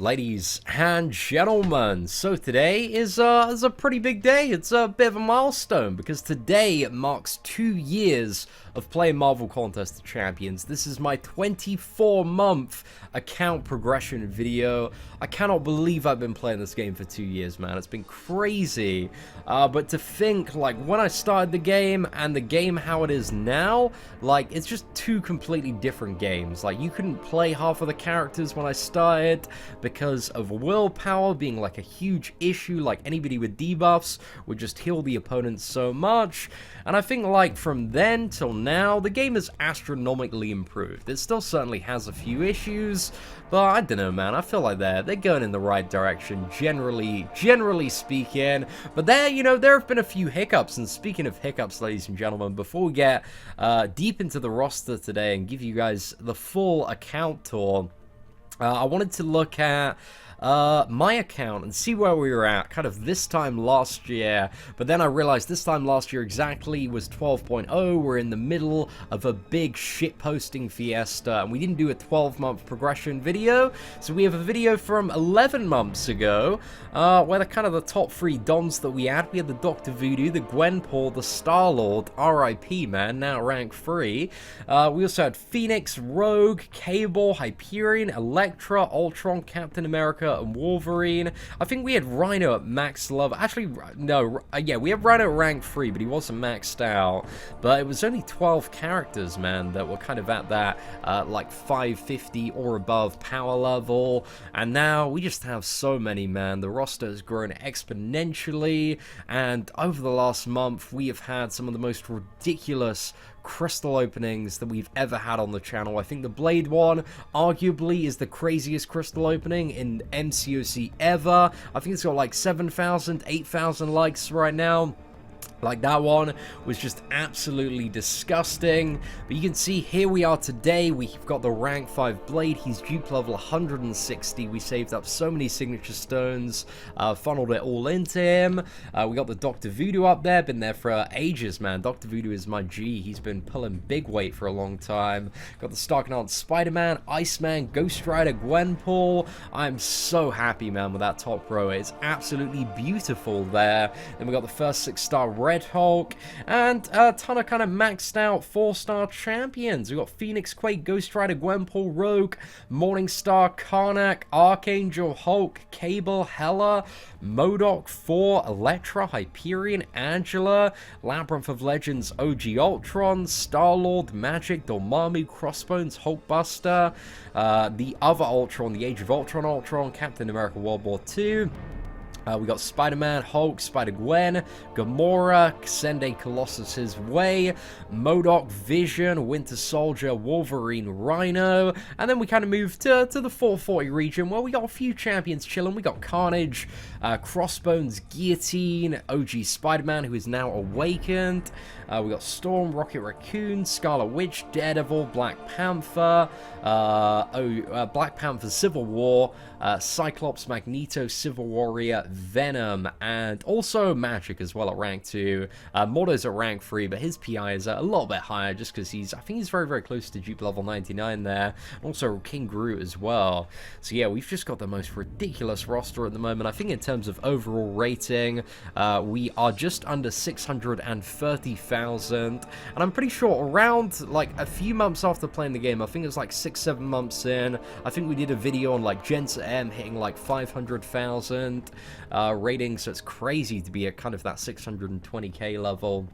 Ladies and gentlemen, so today is a pretty big day. It's a bit of a milestone because today marks 2 years of playing Marvel Contest of Champions. This is my 24-month account progression video. I cannot believe I've been playing this game for 2 years, man. It's been crazy. But to think, like, when I started the game and the game how it is now, like, it's just two completely different games. Like, you couldn't play half of the characters when I started because of willpower being like a huge issue. Like, anybody with debuffs would just heal the opponent so much. And I think, like, from then till now, the game is astronomically improved. It still certainly has a few issues, but I don't know, man. I feel like they're going in the right direction, generally speaking. But there have been a few hiccups. And speaking of hiccups, ladies and gentlemen, before we get deep into the roster today and give you guys the full account tour, I wanted to look at my account and see where we were at kind of this time last year, but then I realized this time last year exactly was 12.0. We're in the middle of a big shitposting fiesta, and we didn't do a 12-month progression video, so we have a video from 11 months ago, where the kind of the top 3 dons that we had. We had the Dr. Voodoo, the Gwenpool, the Star-Lord, RIP, man, now rank 3. We also had Phoenix, Rogue, Cable, Hyperion, Elektra, Ultron, Captain America, and Wolverine. I think we had Rhino at max level. Actually, no, yeah, we had Rhino at rank 3, but he wasn't maxed out. But it was only 12 characters, man, that were kind of at that, like, 550 or above power level. And now we just have so many, man. The roster has grown exponentially. And over the last month, we have had some of the most ridiculous crystal openings that we've ever had on the channel. I think the Blade one arguably is the craziest crystal opening in MCOC ever. I think it's got like 7,000, 8,000 likes right now. Like, that one was just absolutely disgusting. But you can see here we are today. We've got the rank 5 Blade. He's dupe level 160. We saved up so many signature stones, funneled it all into him. We got the Dr. Voodoo up there. Been there for ages, man. Dr. Voodoo is my G. He's been pulling big weight for a long time. Got the Stark Knight Spider-Man, Iceman, Ghost Rider, Gwenpool. I'm so happy, man, with that top row. It's absolutely beautiful there. Then we got the first 6-star Red Hulk, and a ton of kind of maxed out 4-star champions. We got Phoenix, Quake, Ghost Rider, Gwenpool, Rogue, Morningstar, Karnak, Archangel, Hulk, Cable, Hela, MODOK, 4, Elektra, Hyperion, Angela, Labyrinth of Legends, OG Ultron, Star-Lord, Magic, Dormammu, Crossbones, Hulkbuster, the other Ultron, the Age of Ultron, Captain America World War II. We got Spider-Man, Hulk, Spider-Gwen, Gamora, Send a Colossus his way, MODOK, Vision, Winter Soldier, Wolverine, Rhino, and then we kind of moved to the 440 region where we got a few champions chilling. We got Carnage, Crossbones, Guillotine, OG Spider-Man, who is now awakened. We got Storm, Rocket Raccoon, Scarlet Witch, Daredevil, Black Panther, Black Panther Civil War, Cyclops, Magneto, Civil Warrior, Venom, and also Magic as well at rank 2. Mordo's at rank 3, but his PI is a little bit higher just because I think he's very, very close to dupe level 99 there. Also King Groot as well. So yeah, we've just got the most ridiculous roster at the moment. I think in terms of overall rating, we are just under 630,000. And I'm pretty sure around like a few months after playing the game, I think it was like 6-7 months in, I think we did a video on like Jensa M hitting like 500,000 ratings, so it's crazy to be at kind of that 620k level.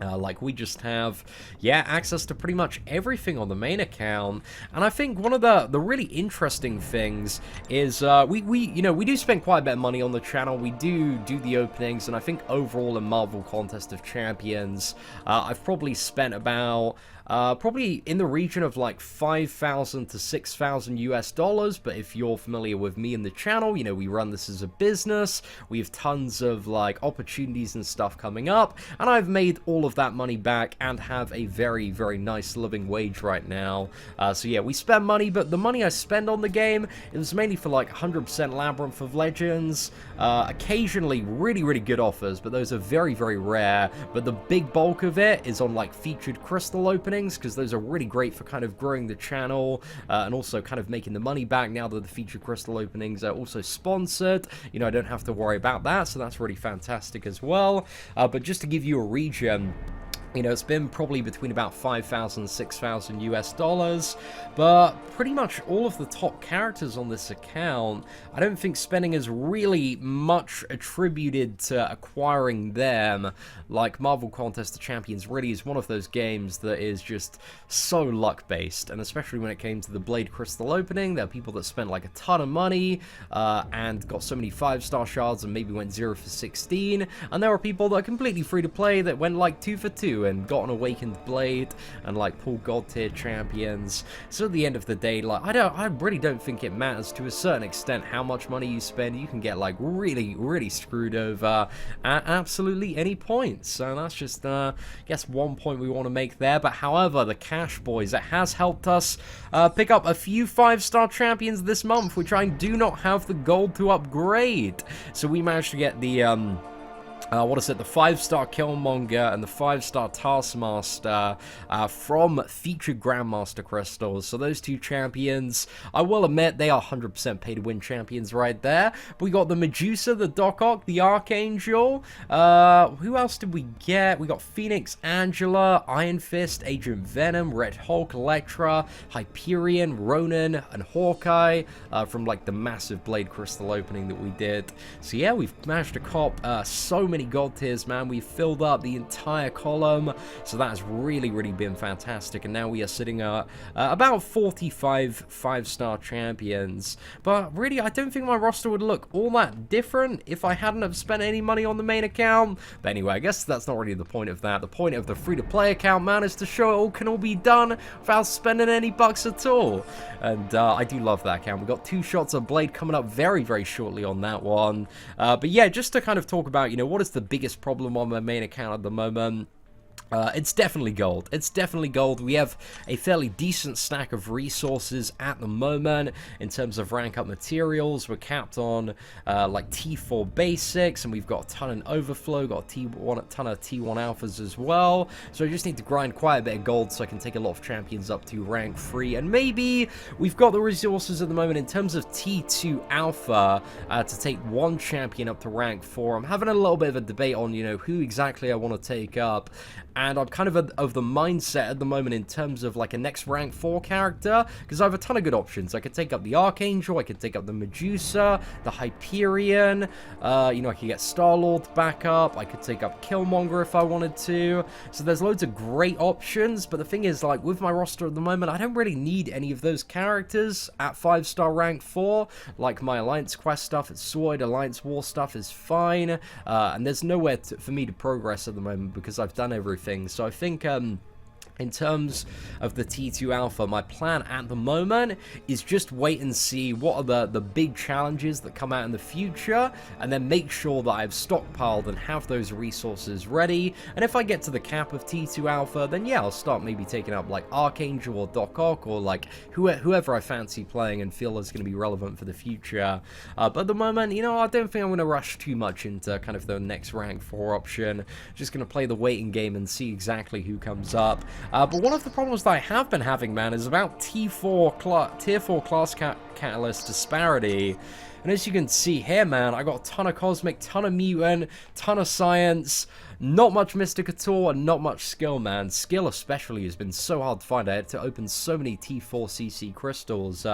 Like, we just have, yeah, access to pretty much everything on the main account. And I think one of the really interesting things is we do spend quite a bit of money on the channel. We do the openings, and I think overall in Marvel Contest of Champions, I've probably spent about probably in the region of like 5,000 to 6,000 US dollars. But if you're familiar with me and the channel, you know, we run this as a business. We have tons of like opportunities and stuff coming up, and I've made all of that money back and have a very, very nice living wage right now. So yeah, we spend money, but the money I spend on the game, it was mainly for like 100% Labyrinth of Legends, occasionally really, really good offers, but those are very, very rare. But the big bulk of it is on like featured crystal openings. openings, because those are really great for kind of growing the channel and also kind of making the money back now that the featured crystal openings are also sponsored. You know, I don't have to worry about that, so that's really fantastic as well. But just to give you a region, you know, it's been probably between about 5,000 and 6,000 US dollars, but pretty much all of the top characters on this account, I don't think spending is really much attributed to acquiring them. Like Marvel Contest of Champions really is one of those games that is just so luck-based, and especially when it came to the Blade Crystal opening, there are people that spent like a ton of money and got so many 5-star shards and maybe went 0 for 16, and there are people that are completely free to play that went like 2 for 2 and got an Awakened Blade and like pulled God tier champions. So at the end of the day, like I really don't think it matters to a certain extent how much money you spend. You can get like really screwed over at absolutely any point. So that's just I guess one point we want to make there. But however, the cash boys, it has helped us pick up a few 5-star champions this month, which I do not have the gold to upgrade. So we managed to get the what is it, the 5-star Killmonger and the 5-star Taskmaster from featured Grandmaster Crystals. So those two champions, I will admit, they are 100% pay-to-win champions right there. But we got the Medusa, the Doc Ock, the Archangel. Who else did we get? We got Phoenix, Angela, Iron Fist, Agent Venom, Red Hulk, Elektra, Hyperion, Ronan, and Hawkeye from like the massive Blade Crystal opening that we did. So yeah, we've managed to cop so many gold tiers, man. We've filled up the entire column, so that has really been fantastic, and now we are sitting at about 45 5-star champions. But really, I don't think my roster would look all that different if I hadn't have spent any money on the main account. But anyway, I guess that's not really the point of that. The point of the free-to-play account, man, is to show it all can all be done without spending any bucks at all. And I do love that account. We've got 2 shots of Blade coming up very shortly on that one. But yeah, just to kind of talk about, you know, what is the biggest problem on my main account at the moment. It's definitely gold. It's definitely gold. We have a fairly decent stack of resources at the moment in terms of rank up materials. We're capped on like T4 basics, and we've got a ton in overflow, got a ton of T1 alphas as well. So I just need to grind quite a bit of gold so I can take a lot of champions up to rank 3. And maybe we've got the resources at the moment in terms of T2 alpha to take one champion up to rank 4. I'm having a little bit of a debate on, you know, who exactly I want to take up. And I'm kind of the mindset at the moment in terms of like a next rank 4 character, because I have a ton of good options. I could take up the Archangel, I could take up the Medusa, the Hyperion, you know, I could get Star-Lord back up, I could take up Killmonger if I wanted to. So there's loads of great options, but the thing is, like, with my roster at the moment, I don't really need any of those characters at 5-star rank 4. Like my Alliance Quest stuff, it's sorted, Alliance War stuff is fine, and there's nowhere for me to progress at the moment because I've done everything. So I think in terms of the T2 Alpha, my plan at the moment is just wait and see what are the big challenges that come out in the future, and then make sure that I've stockpiled and have those resources ready. And if I get to the cap of T2 Alpha, then yeah, I'll start maybe taking up like Archangel or Doc Ock or like whoever I fancy playing and feel is going to be relevant for the future. But at the moment, you know, I don't think I'm going to rush too much into kind of the next rank 4 option. Just going to play the waiting game and see exactly who comes up. But one of the problems that I have been having, man, is about tier 4 class catalyst disparity. And as you can see here, man, I got a ton of Cosmic, ton of Mutant, ton of Science, not much Mystic at all, and not much Skill, man. Skill especially has been so hard to find. I had to open so many T4 CC crystals,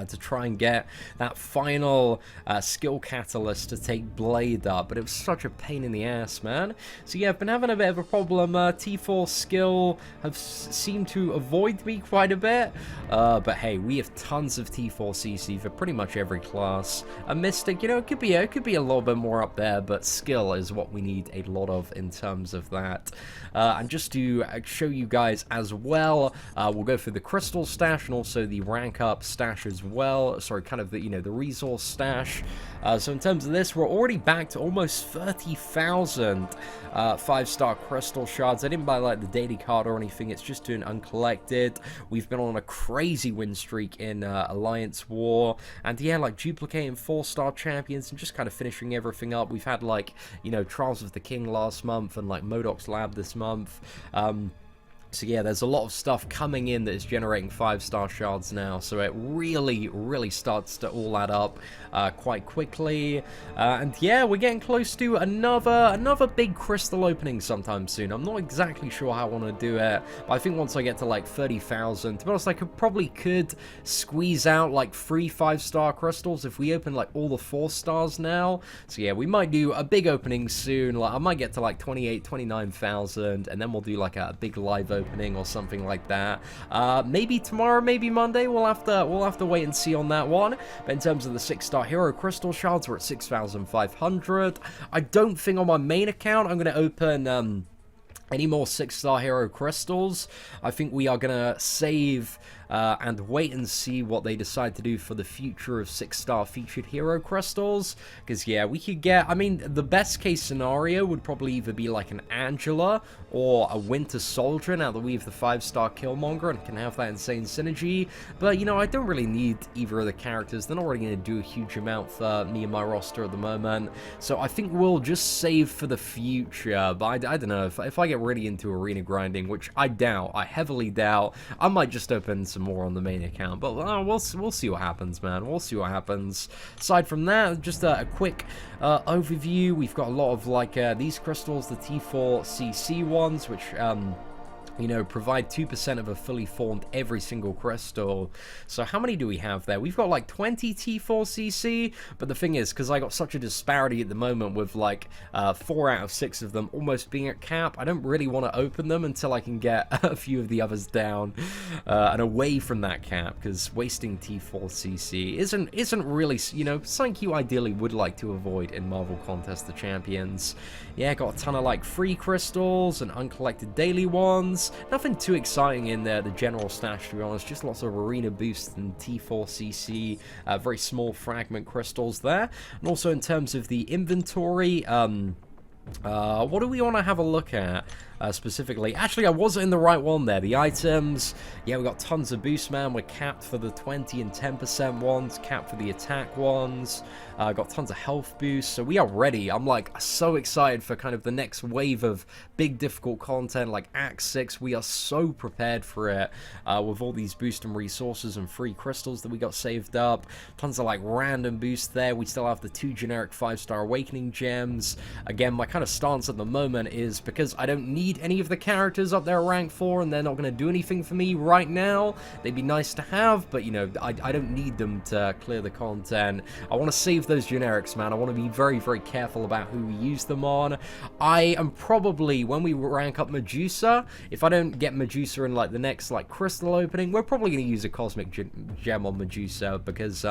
to try and get that final skill catalyst to take Blade up, but it was such a pain in the ass, man. So yeah, I've been having a bit of a problem. T4 skill have seemed to avoid me quite a bit, but hey, we have tons of T4 CC for pretty much every class. A Mystic, you know, it could be a little bit more up there, but skill is what we need a lot of in terms of that. And just to show you guys as well, we'll go through the crystal stash and also the rank up stash as well. Sorry, kind of the, you know, the resource stash. So in terms of this, we're already back to almost 30,000 5-star crystal shards. I didn't buy like the daily card or anything, it's just doing uncollected. We've been on a crazy win streak in Alliance War, and yeah, like duplicating 4-star champions and just kind of finishing everything up. We've had like, you know, Trials of the King last month and like MODOK's Lab this month. So yeah, there's a lot of stuff coming in that is generating 5-star shards now, so it really starts to all add up quite quickly. And yeah, we're getting close to another big crystal opening sometime soon. I'm not exactly sure how I want to do it, but I think once I get to like 30,000, to be honest, I could squeeze out like 3 5-star crystals if we open like all the 4 stars now. So yeah, we might do a big opening soon. Like I might get to like 28, 29,000, and then we'll do like a big live opening or something like that. Maybe tomorrow, maybe Monday. We'll have to wait and see on that one. But in terms of the 6-star hero crystal shards, we're at 6,500. I don't think on my main account I'm going to open any more 6-star hero crystals. I think we are going to save and wait and see what they decide to do for the future of 6-star featured hero crystals. Because, yeah, we could get... I mean, the best case scenario would probably either be like an Angela or a Winter Soldier, now that we have the 5-star Killmonger and can have that insane synergy. But, you know, I don't really need either of the characters. They're not really going to do a huge amount for me and my roster at the moment. So I think we'll just save for the future. But I don't know, if I get really into arena grinding, which I doubt, I heavily doubt, I might just open some more on the main account, but we'll see what happens, man. We'll see what happens. Aside from that, just a quick overview. We've got a lot of like these crystals, the T4CC ones, which you know, provide 2% of a fully formed every single crystal. So how many do we have there? We've got like 20 T4CC, but the thing is, because I got such a disparity at the moment with like 4 out of 6 of them almost being at cap, I don't really want to open them until I can get a few of the others down and away from that cap, because wasting T4CC isn't really, you know, something you ideally would like to avoid in Marvel Contest the Champions. Yeah, got a ton of like free crystals and uncollected daily ones. Nothing too exciting in there, the general stash, to be honest. Just lots of arena boosts and T4CC, very small fragment crystals there. And also in terms of the inventory, what do we want to have a look at specifically? Actually, I was in the right one there. The items, yeah, we got tons of boost, man. We're capped for the 20 and 10% ones, capped for the attack ones. Got tons of health boosts, so we are ready. I'm like so excited for kind of the next wave of big difficult content like Act 6. We are so prepared for it with all these boost and resources and free crystals that we got saved up. Tons of like random boosts there. We still have the 2 generic 5-star awakening gems. Again, my kind of stance at the moment is because I don't need any of the characters up there at rank 4 and they're not going to do anything for me right now. They'd be nice to have, but you know, I don't need them to clear the content. I want to save those generics, man. I want to be very careful about who we use them on. I am probably, when we rank up Medusa, if I don't get Medusa in like the next like crystal opening, we're probably going to use a cosmic gem on Medusa, because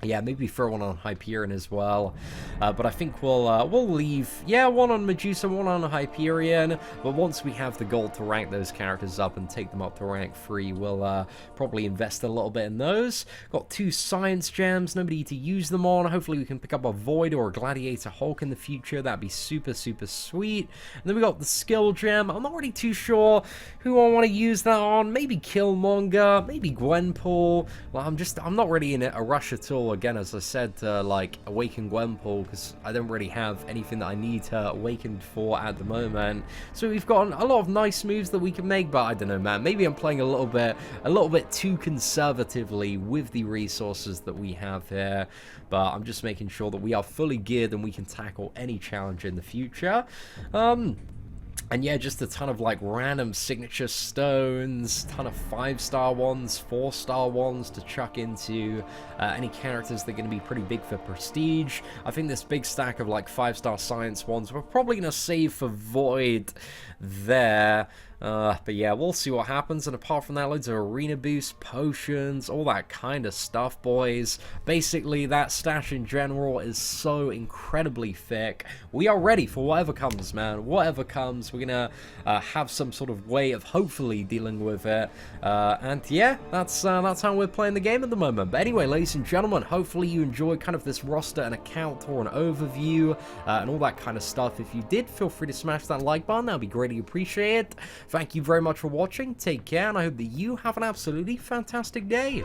yeah, maybe throw one on Hyperion as well. But I think we'll leave, yeah, one on Medusa, one on Hyperion. But once we have the gold to rank those characters up and take them up to rank 3, we'll probably invest a little bit in those. Got 2 science gems, nobody to use them on. Hopefully we can pick up a Void or a Gladiator Hulk in the future. That'd be super sweet. And then we got the skill gem. I'm not really too sure who I want to use that on. Maybe Killmonger, maybe Gwenpool. Well, I'm not really in a rush at all. Again, as I said, to like awaken Gwenpool, because I don't really have anything that I need to awaken for at the moment. So we've got a lot of nice moves that we can make, but I don't know, man. Maybe I'm playing a little bit too conservatively with the resources that we have here. But I'm just making sure that we are fully geared and we can tackle any challenge in the future. And yeah, just a ton of like random signature stones, ton of 5-star ones, 4-star ones to chuck into any characters that are going to be pretty big for prestige. I think this big stack of like 5-star science ones we're probably going to save for Void there. But yeah, we'll see what happens. And apart from that, loads of arena boosts, potions, all that kind of stuff, boys. Basically, that stash in general is so incredibly thick. We are ready for whatever comes, man. Whatever comes, we're gonna have some sort of way of hopefully dealing with it. And yeah, that's how we're playing the game at the moment. But anyway, ladies and gentlemen, hopefully you enjoyed kind of this roster and account or an overview and all that kind of stuff. If you did, feel free to smash that like button. That would be greatly appreciated. Thank you very much for watching. Take care, and I hope that you have an absolutely fantastic day.